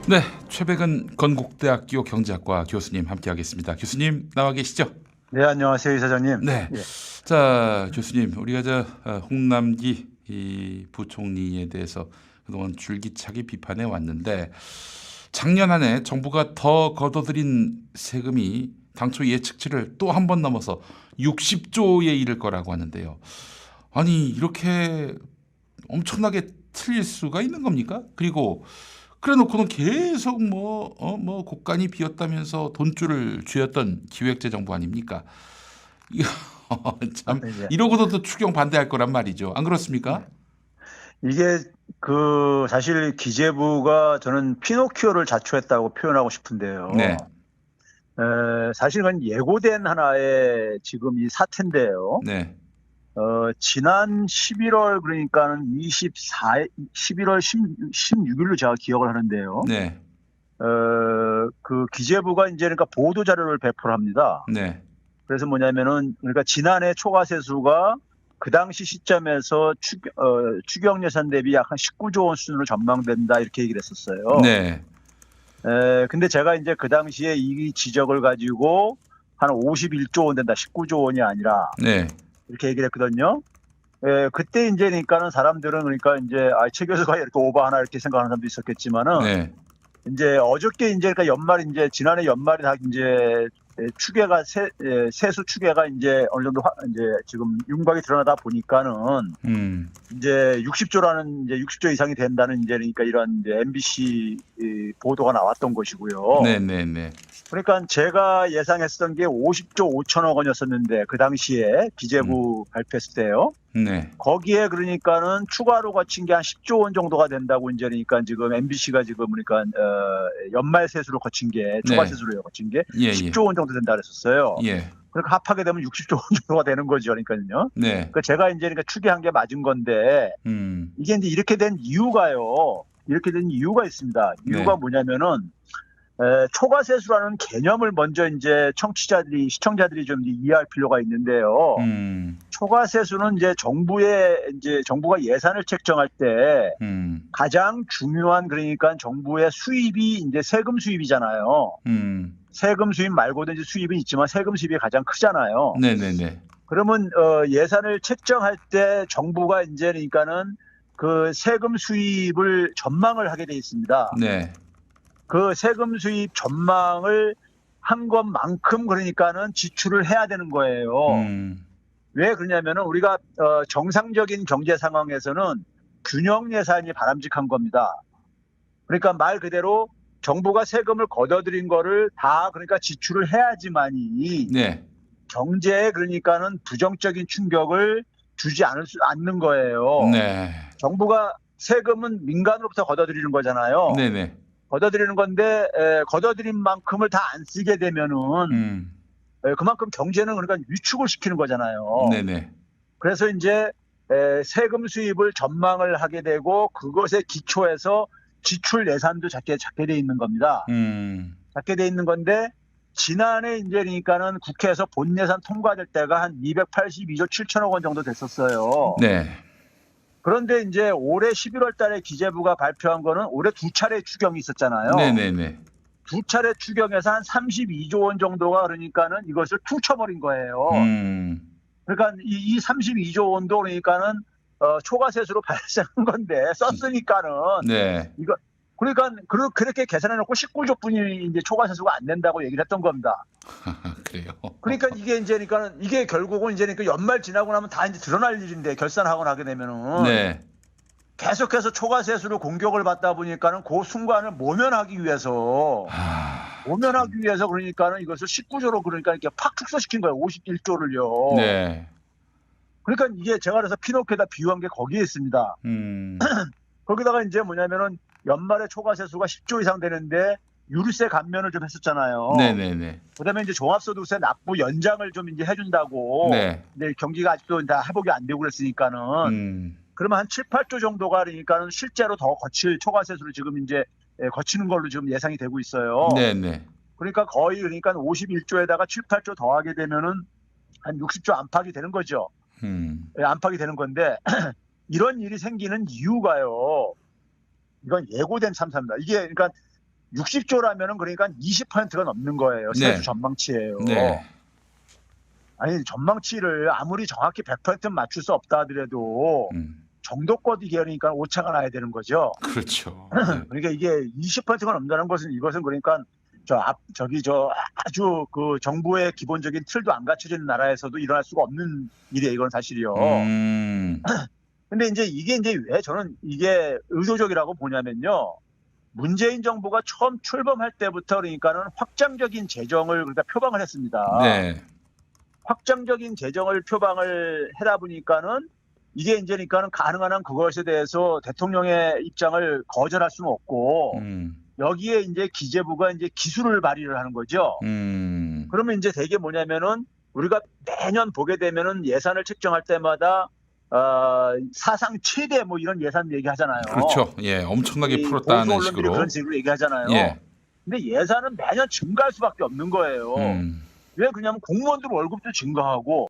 네, 최백은 건국대학교 경제학과 교수님 함께하겠습니다. 교수님 나와 계시죠? 네, 안녕하세요, 이사장님. 네, 예. 자 교수님 우리가 홍남기 이 부총리에 대해서 그동안 줄기차게 비판해 왔는데 작년 한 해 정부가 더 걷어들인 세금이 당초 예측치를 또 한 번 넘어서 60조에 이를 거라고 하는데요. 아니 이렇게 엄청나게 틀릴 수가 있는 겁니까? 그리고 그래놓고는 계속 뭐 곳간이 비었다면서 돈줄을 쥐었던 기획재정부 아닙니까? 이거 참 이제 이러고도 추경 반대할 거란 말이죠. 안 그렇습니까? 이게 사실 기재부가 저는 피노키오를 자초했다고 표현하고 싶은데요. 네, 사실은 예고된 하나의 지금 이 사태인데요. 네, 지난 11월 그러니까는 11월 16일로 제가 기억을 하는데요. 네, 그 기재부가 이제 그러니까 보도 자료를 배포를 합니다. 네, 그래서 뭐냐면은 그러니까 지난해 초과 세수가 그 당시 시점에서 추경 예산 대비 약 한 19조 원 수준으로 전망된다 이렇게 얘기를 했었어요. 네, 근데 제가 이제 그 당시에 이 지적을 가지고 한 51조 원 된다, 19조 원이 아니라 네, 이렇게 얘기를 했거든요. 그때 이제 그러니까는 사람들은 그러니까 이제 최 교수가 이렇게 오버하나 이렇게 생각하는 사람도 있었겠지만은 네, 이제 어저께 이제 그러니까 연말 이제 지난해 연말이 다 이제 추계가 세수 추계가 이제 어느 정도 이제 지금 윤곽이 드러나다 보니까는 이제 60조라는 이제 60조 이상이 된다는 이제 그러니까 이런 이제 MBC 보도가 나왔던 것이고요. 네, 네, 네, 그러니까 제가 예상했던 게 50조 5천억 원이었었는데 그 당시에 기재부 발표했을 때요. 네, 거기에 그러니까는 추가로 거친 게 한 10조 원 정도가 된다고 이제 그러니까 지금 MBC가 지금 그러니까 연말 세수로 거친 게 추가 네. 세수로 거친 게 예, 예, 10조 원 정도 된다 그랬었어요. 예, 그러니까 합하게 되면 60조 원 정도가 되는 거죠. 그러니까요. 네, 그 제가 이제 그러니까 추계한 게 맞은 건데 이게 이제 이렇게 된 이유가요. 이렇게 된 이유가 있습니다. 이유가 네. 뭐냐면은 초과세수라는 개념을 먼저 이제 시청자들이 좀 이해할 필요가 있는데요. 초과세수는 이제 정부가 예산을 책정할 때 가장 중요한 그러니까 정부의 수입이 이제 세금 수입이잖아요. 세금 수입 말고도 이제 수입은 있지만 세금 수입이 가장 크잖아요. 네, 네, 네, 그러면 예산을 책정할 때 정부가 이제 그러니까는 그 세금 수입을 전망을 하게 돼 있습니다. 네, 그 세금 수입 전망을 한 것만큼 그러니까는 지출을 해야 되는 거예요. 왜 그러냐면은 우리가 정상적인 경제 상황에서는 균형 예산이 바람직한 겁니다. 그러니까 말 그대로 정부가 세금을 걷어들인 거를 다 그러니까 지출을 해야지만이 네, 경제에 그러니까는 부정적인 충격을 주지 않는 거예요. 네, 정부가 세금은 민간으로부터 걷어들이는 거잖아요. 네, 네, 걷어들이는 건데 걷어들인 만큼을 다 안 쓰게 되면은 그만큼 경제는 그러니까 위축을 시키는 거잖아요. 네, 네, 그래서 이제 세금 수입을 전망을 하게 되고 그것에 기초해서 지출 예산도 작게 돼 있는 겁니다. 작게 돼 있는 건데 지난해 이제 그러니까는 국회에서 본 예산 통과될 때가 한 282조 7천억 원 정도 됐었어요. 네, 그런데 이제 올해 11월 달에 기재부가 발표한 거는 올해 두 차례 추경이 있었잖아요. 네, 네, 네. 두 차례 추경에서 한 32조 원 정도가 그러니까는 이것을 퉁쳐버린 거예요. 그러니까 이 32조 원도 그러니까는 초과세수로 발생한 건데 썼으니까는 네. 이거 그러니까 그렇게 계산해놓고 19조 뿐이 이제 초과세수가 안 된다고 얘기를 했던 겁니다. 그래요. 그러니까 이게 이제 그러니까 이게 결국은 이제 그러니까 연말 지나고 나면 다 이제 드러날 일인데 결산하고 나게 되면은 네. 계속해서 초과세수로 공격을 받다 보니까는 그 순간을 모면하기 위해서 그러니까는 이것을 19조로 그러니까 이렇게 팍 축소시킨 거예요. 51조를요. 네. 그러니까 이게 제가 그래서 피노키오에다 비유한 게 거기에 있습니다. 거기다가 이제 뭐냐면은 연말에 초과세수가 10조 이상 되는데 유류세 감면을 좀 했었잖아요. 네네네. 그다음에 이제 종합소득세 납부 연장을 좀 이제 해준다고. 네. 근데 경기가 아직도 다 회복이 안 되고 그랬으니까는. 그러면 한 7, 8조 정도가 그러니까는 실제로 더 거칠 초과세수를 지금 이제 거치는 걸로 지금 예상이 되고 있어요. 네네. 그러니까 거의 그러니까 51조에다가 7, 8조 더하게 되면은 한 60조 안팎이 되는 거죠. 안팎이 되는 건데 이런 일이 생기는 이유가요. 이건 예고된 참사입니다. 이게 그러니까 60조라면은 그러니까 20%가 넘는 거예요. 네. 세수 전망치예요. 네. 아니 전망치를 아무리 정확히 100% 맞출 수 없다 하더라도 정도껏 이게 그러니까 오차가 나야 되는 거죠. 그렇죠. 그러니까 이게 20%가 넘는다는 것은 이것은 그러니까 아주 그 정부의 기본적인 틀도 안 갖춰진 나라에서도 일어날 수가 없는 일이에요. 이건 사실이요. 근데 이게 왜 저는 이게 의도적이라고 보냐면요. 문재인 정부가 처음 출범할 때부터 그러니까는 확장적인 재정을 그러니까 표방을 했습니다. 네. 확장적인 재정을 표방을 해다 보니까는 이게 이제 그러니까는 가능한 한 그것에 대해서 대통령의 입장을 거절할 수는 없고 여기에 이제 기재부가 이제 기술을 발휘를 하는 거죠. 그러면 이제 되게 뭐냐면은 우리가 매년 보게 되면은 예산을 책정할 때마다 사상 최대 뭐 이런 예산 얘기하잖아요. 그렇죠. 예, 엄청나게 풀었다는 보수 언론들이 식으로. 그런 식으로 얘기하잖아요. 예. 근데 예산은 매년 증가할 수밖에 없는 거예요. 왜 그러냐면 공무원들 월급도 증가하고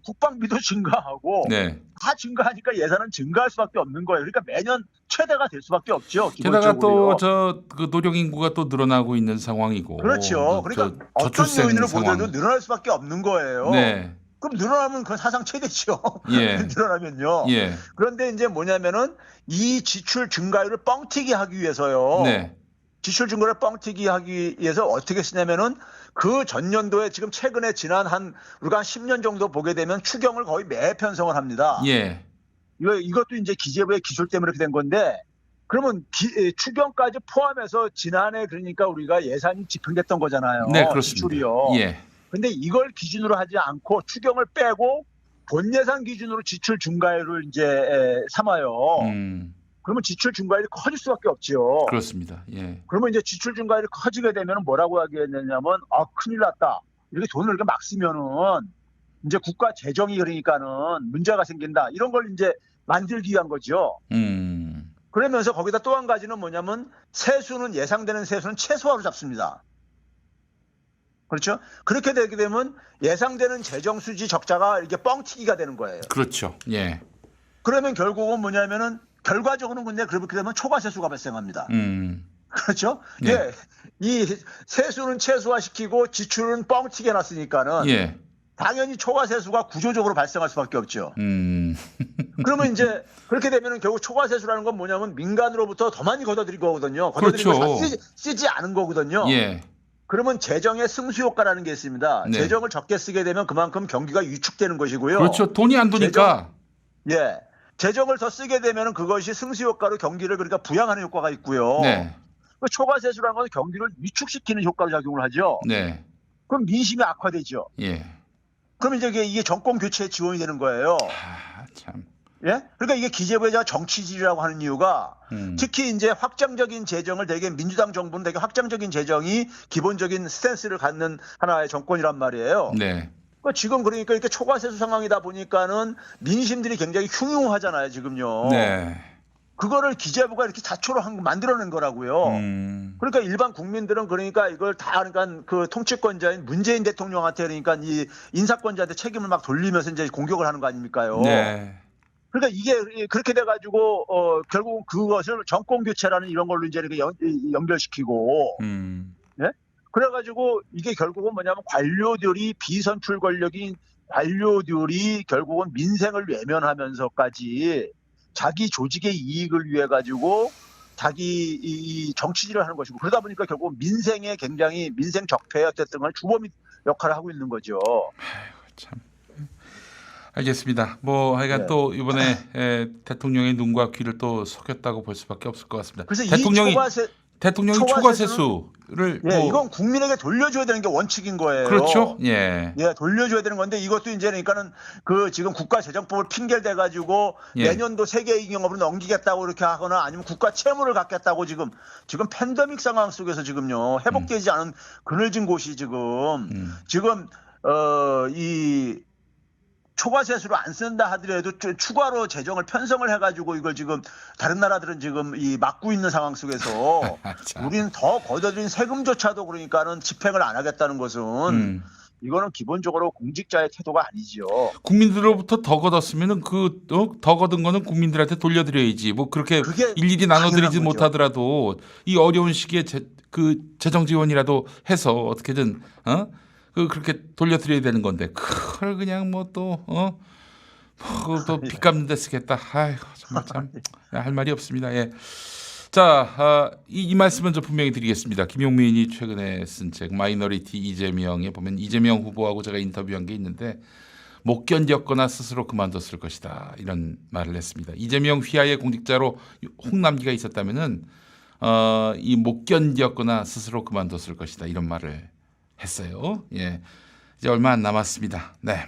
국방비도 증가하고 네. 다 증가하니까 예산은 증가할 수밖에 없는 거예요. 그러니까 매년 최대가 될 수밖에 없죠. 게다가 또 기본적으로요. 그 노령 인구가 또 늘어나고 있는 상황이고. 그렇죠. 그러니까 어떤 저출생 요인으로 상황. 보더라도 늘어날 수밖에 없는 거예요. 네. 그럼 늘어나면 그건 사상 최대죠. 예. 늘어나면요. 예. 그런데 이제 뭐냐면은 이 지출 증가율을 뻥튀기 하기 위해서요. 네. 지출 증가를 뻥튀기 하기 위해서 어떻게 쓰냐면은 그 전년도에 지금 최근에 지난 우리가 한 10년 정도 보게 되면 추경을 거의 매 편성을 합니다. 예. 이것도 이제 기재부의 기술 때문에 이렇게 된 건데 그러면 추경까지 포함해서 지난해 그러니까 우리가 예산이 집행됐던 거잖아요. 네, 그렇습니다. 지출이요. 예. 근데 이걸 기준으로 하지 않고 추경을 빼고 본 예산 기준으로 지출 증가율을 이제 삼아요. 그러면 지출 증가율이 커질 수밖에 없지요. 그렇습니다. 예. 그러면 이제 지출 증가율이 커지게 되면 뭐라고 하겠느냐면 큰일 났다. 이렇게 돈을 이렇게 막 쓰면은 이제 국가 재정이 그러니까는 문제가 생긴다. 이런 걸 이제 만들기 위한 거죠. 그러면서 거기다 또 한 가지는 뭐냐면 예상되는 세수는 최소화로 잡습니다. 그렇죠? 그렇게 되게 되면 예상되는 재정 수지 적자가 이렇게 뻥튀기가 되는 거예요. 그렇죠. 예. 그러면 결국은 뭐냐면은 결과적으로는 근데 그렇게 되면 초과세수가 발생합니다. 그렇죠? 예. 예. 이 세수는 최소화시키고 지출은 뻥튀기 해놨으니까는 예. 당연히 초과세수가 구조적으로 발생할 수밖에 없죠. 그러면 이제 그렇게 되면은 결국 초과세수라는 건 뭐냐면 민간으로부터 더 많이 걷어들인 거거든요. 걷어들인 그렇죠. 걸 다 쓰지 않은 거거든요. 예. 그러면 재정의 승수 효과라는 게 있습니다. 네. 재정을 적게 쓰게 되면 그만큼 경기가 위축되는 것이고요. 그렇죠. 돈이 안 도니까. 예. 재정을 더 쓰게 되면 그것이 승수 효과로 경기를 그러니까 부양하는 효과가 있고요. 네. 초과세수라는 건 경기를 위축시키는 효과로 작용을 하죠. 네. 그럼 민심이 악화되죠. 예. 그럼 이제 이게 정권 교체에 지원이 되는 거예요. 참. 예? 그러니까 이게 기재부의 정치질이라고 하는 이유가 특히 이제 확장적인 재정을 되게 민주당 정부는 되게 확장적인 재정이 기본적인 스탠스를 갖는 하나의 정권이란 말이에요. 네. 그러니까 지금 그러니까 이렇게 초과세수 상황이다 보니까는 민심들이 굉장히 흉흉하잖아요, 지금요. 네. 그거를 기재부가 이렇게 자초로 만들어낸 거라고요. 그러니까 일반 국민들은 그러니까 이걸 다 그러니까 그 통치권자인 문재인 대통령한테 그러니까 이 인사권자한테 책임을 막 돌리면서 이제 공격을 하는 거 아닙니까요? 네. 그러니까 이게 그렇게 돼가지고 결국 그것을 정권 교체라는 이런 걸로 이제 이렇게 연결시키고, 예? 그래가지고 이게 결국은 뭐냐면 관료들이 비선출 권력인 관료들이 결국은 민생을 외면하면서까지 자기 조직의 이익을 위해 가지고 자기 이 정치질을 하는 것이고 그러다 보니까 결국 민생에 굉장히 민생 적폐의 어쨌든 주범 역할을 하고 있는 거죠. 아이고, 참. 알겠습니다. 뭐 하여간 네. 또 이번에 대통령의 눈과 귀를 또 속였다고 볼 수밖에 없을 것 같습니다. 그래서 대통령이 초과세수를 예, 이건 국민에게 돌려줘야 되는 게 원칙인 거예요. 그렇죠. 예. 예, 돌려줘야 되는 건데 이것도 이제 그러니까는 그 지금 국가재정법을 핑계를 대가지고 예. 내년도 세계인경업으로 넘기겠다고 이렇게 하거나 아니면 국가 채무를 갖겠다고 지금 팬데믹 상황 속에서 지금요 회복되지 않은 그늘진 곳이 지금 이 초과세수를 안 쓴다 하더라도 추가로 재정을 편성을 해가지고 이걸 지금 다른 나라들은 지금 막고 있는 상황 속에서 우리는 더 걷어들인 세금조차도 그러니까는 집행을 안 하겠다는 것은 이거는 기본적으로 공직자의 태도가 아니죠. 국민들로부터 더 걷었으면은 더 걷은 거는 국민들한테 돌려드려야지. 뭐 그렇게 일일이 나눠드리지 못하더라도 이 어려운 시기에 그 재정 지원이라도 해서 어떻게든 그렇게 돌려드려야 되는 건데 그걸 그냥 뭐 또 빚 갚는 데 쓰겠다. 아이고 정말 참 할 말이 없습니다. 예. 자, 이 말씀은 저 분명히 드리겠습니다. 김용민이 최근에 쓴 책 마이너리티 이재명에 보면 이재명 후보하고 제가 인터뷰한 게 있는데 못 견뎠거나 스스로 그만뒀을 것이다 이런 말을 했습니다. 이재명 휘하의 공직자로 홍남기가 있었다면은 이 못 견뎠거나 스스로 그만뒀을 것이다 이런 말을 했어요. 예, 이제 얼마 안 남았습니다. 네.